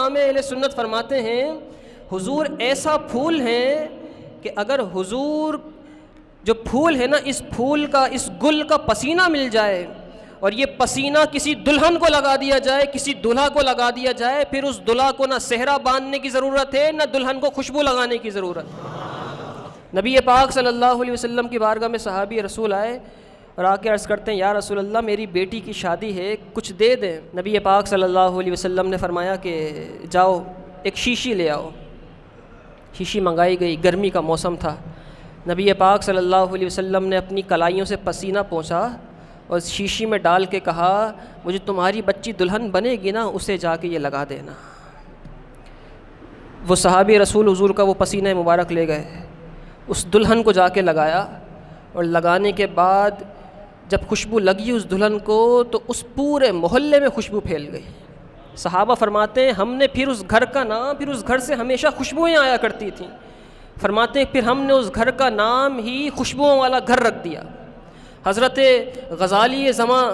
امام اہل سنت فرماتے ہیں حضور ایسا پھول ہے کہ اگر حضور جو پھول ہے نا، اس پھول کا، اس گل کا پسینہ مل جائے اور یہ پسینہ کسی دلہن کو لگا دیا جائے، کسی دلہا کو لگا دیا جائے، پھر اس دلہا کو نہ صحرا باندھنے کی ضرورت ہے، نہ دلہن کو خوشبو لگانے کی ضرورت ہے۔ نبی پاک صلی اللہ علیہ وسلم کی بارگاہ میں صحابی رسول آئے اور آ کے عرض کرتے ہیں یا رسول اللہ میری بیٹی کی شادی ہے، کچھ دے دیں۔ نبی پاک صلی اللہ علیہ وسلم نے فرمایا کہ جاؤ ایک شیشی لے آؤ۔ شیشی منگائی گئی، گرمی کا موسم تھا۔ نبی پاک صلی اللہ علیہ وسلم نے اپنی کلائیوں سے پسینہ پونچھا اور شیشی میں ڈال کے کہا مجھے تمہاری بچی دلہن بنے گی نا، اسے جا کے یہ لگا دینا۔ وہ صحابی رسول حضور کا وہ پسینہ مبارک لے گئے، اس دلہن کو جا کے لگایا، اور لگانے کے بعد جب خوشبو لگی اس دلہن کو تو اس پورے محلے میں خوشبو پھیل گئی۔ صحابہ فرماتے ہیں ہم نے پھر اس گھر کا نام، پھر اس گھر سے ہمیشہ خوشبوئیں آیا کرتی تھیں، فرماتے ہیں پھر ہم نے اس گھر کا نام ہی خوشبوؤں والا گھر رکھ دیا۔ حضرت غزالی زماں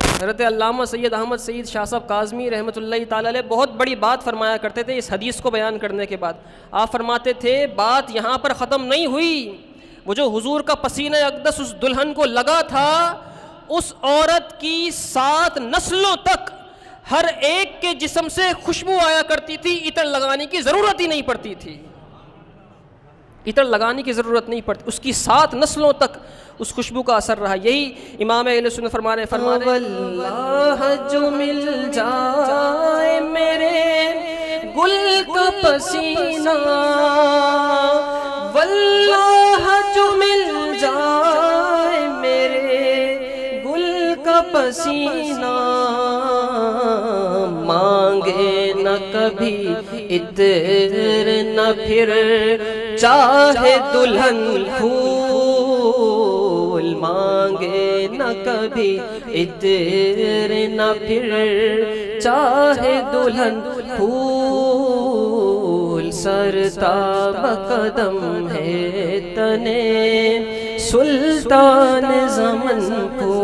حضرت علامہ سید احمد سعید شاہ صاحب کاظمی رحمۃ اللہ تعالی علیہ بہت بڑی بات فرمایا کرتے تھے اس حدیث کو بیان کرنے کے بعد۔ آپ فرماتے تھے بات یہاں پر ختم نہیں ہوئی، وہ جو حضور کا پسینہ اقدس اس دلہن کو لگا تھا، اس عورت کی 7 نسلوں تک ہر ایک کے جسم سے خوشبو آیا کرتی تھی، عطر لگانے کی ضرورت ہی نہیں پڑتی تھی، عطر لگانے کی ضرورت نہیں پڑتی، اس کی 7 نسلوں تک اس خوشبو کا اثر رہا۔ یہی امام اہل سنت فرما رہے واللہ جو مل جائے میرے گل کا پسینہ، واللہ جو مل جائے میرے گل کا پسینہ، مانگے نہ کبھی عطر نہ پھر چاہے دلہن پھول، مانگے نہ کبھی عطر نہ پھر چاہے دلہن پھول، سرتاب قدم ہے تنے سلطان زمن کو۔